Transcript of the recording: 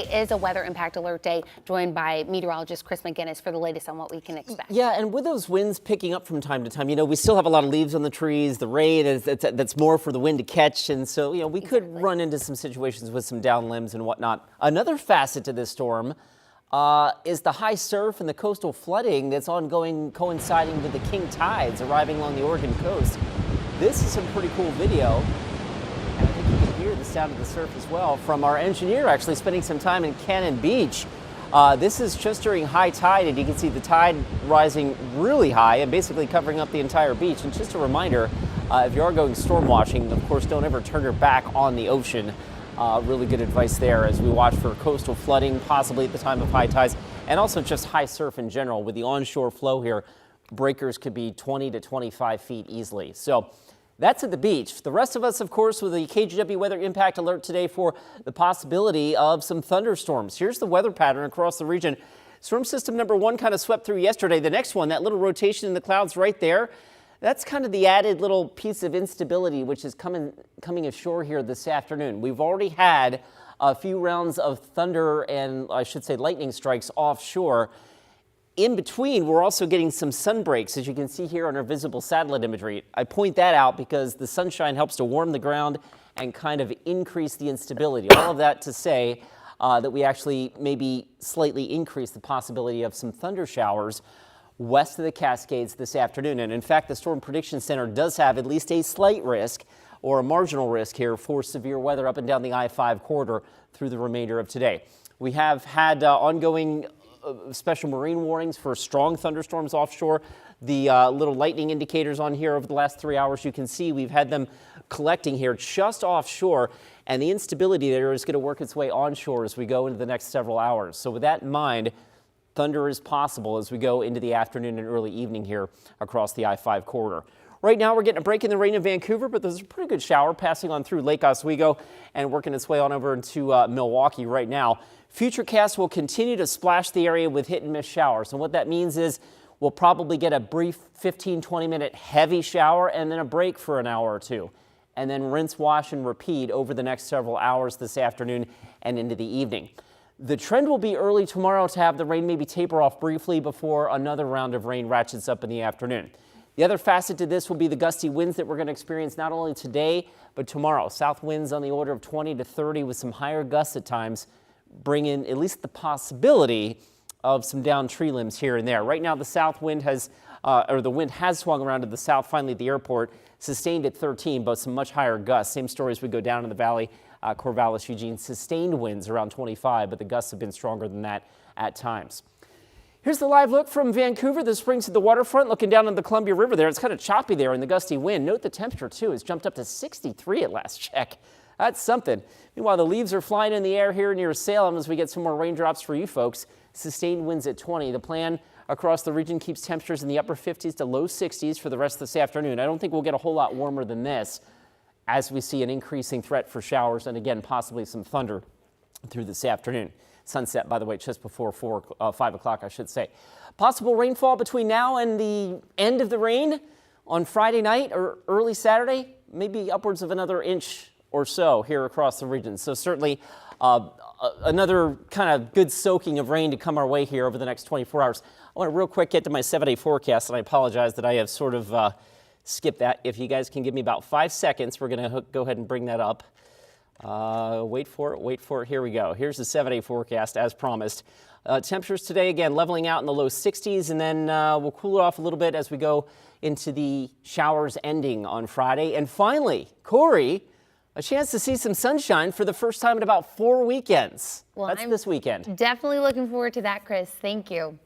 It is a weather impact alert day, joined by meteorologist Chris McGinnis for the latest on what we can expect. Yeah, and with those winds picking up from time to time, we still have a lot of leaves on the trees. The rain, that's more for the wind to catch. And so, we could run into some situations with some down limbs and whatnot. Another facet to this storm is the high surf and the coastal flooding that's ongoing, coinciding with the king tides arriving along the Oregon coast. This is some pretty cool video. And I think you can hear the sound of the surf as well from our engineer actually spending some time in Cannon Beach. This is just during high tide, and you can see the tide rising really high and basically covering up the entire beach. And just a reminder, if you are going storm watching, of course, don't ever turn your back on the ocean. Really good advice there as we watch for coastal flooding, possibly at the time of high tides, and also just high surf in general. With the onshore flow here, breakers could be 20 to 25 feet easily. So that's at the beach. The rest of us, of course, with the KGW weather impact alert today for the possibility of some thunderstorms. Here's the weather pattern across the region. Storm system number 1 kind of swept through yesterday. The next one, that little rotation in the clouds right there, that's kind of the added little piece of instability which is coming ashore here this afternoon. We've already had a few rounds of thunder and I should say lightning strikes offshore. In between, we're also getting some sun breaks, as you can see here on our visible satellite imagery. I point that out because the sunshine helps to warm the ground and kind of increase the instability. All of that to say that we actually maybe slightly increase the possibility of some thunder showers west of the Cascades this afternoon. And in fact, the Storm Prediction Center does have at least a slight risk or a marginal risk here for severe weather up and down the I-5 corridor through the remainder of today. We have had ongoing special marine warnings for strong thunderstorms offshore. The little lightning indicators on here over the last 3 hours, you can see we've had them collecting here just offshore, and the instability there is going to work its way onshore as we go into the next several hours. So with that in mind, thunder is possible as we go into the afternoon and early evening here across the I-5 corridor. Right now, we're getting a break in the rain in Vancouver, but there's a pretty good shower passing on through Lake Oswego and working its way on over into Milwaukee right now. Futurecasts will continue to splash the area with hit and miss showers. And what that means is we'll probably get a brief 15-20 minute heavy shower and then a break for an hour or two. And then rinse, wash, and repeat over the next several hours this afternoon and into the evening. The trend will be early tomorrow to have the rain maybe taper off briefly before another round of rain ratchets up in the afternoon. The other facet to this will be the gusty winds that we're going to experience not only today, but tomorrow. South winds on the order of 20 to 30 with some higher gusts at times, bring in at least the possibility of some downed tree limbs here and there. Right now, the south wind has, the wind has swung around to the south finally at the airport, sustained at 13, but some much higher gusts. Same story as we go down in the valley, Corvallis, Eugene, sustained winds around 25, but the gusts have been stronger than that at times. Here's the live look from Vancouver. This brings to the waterfront, looking down on the Columbia River there. It's kind of choppy there in the gusty wind. Note the temperature, too, has jumped up to 63 at last check. That's something. Meanwhile, the leaves are flying in the air here near Salem as we get some more raindrops for you folks. Sustained winds at 20. The plan across the region keeps temperatures in the upper 50s to low 60s for the rest of this afternoon. I don't think we'll get a whole lot warmer than this as we see an increasing threat for showers and, again, possibly some thunder through this afternoon. Sunset, by the way, just before 5 o'clock, I should say. Possible rainfall between now and the end of the rain on Friday night or early Saturday, maybe upwards of another inch or so here across the region. So certainly another kind of good soaking of rain to come our way here over the next 24 hours. I want to real quick get to my 7-day forecast, and I apologize that I have sort of skipped that. If you guys can give me about 5 seconds, we're going to go ahead and bring that up. Wait for it. Here we go. Here's the 7-day forecast as promised. Temperatures today, again, leveling out in the low 60s, and then we'll cool it off a little bit as we go into the showers ending on Friday. And finally, Corey, a chance to see some sunshine for the first time in about 4 weekends. Well, that's this weekend. Definitely looking forward to that, Chris. Thank you.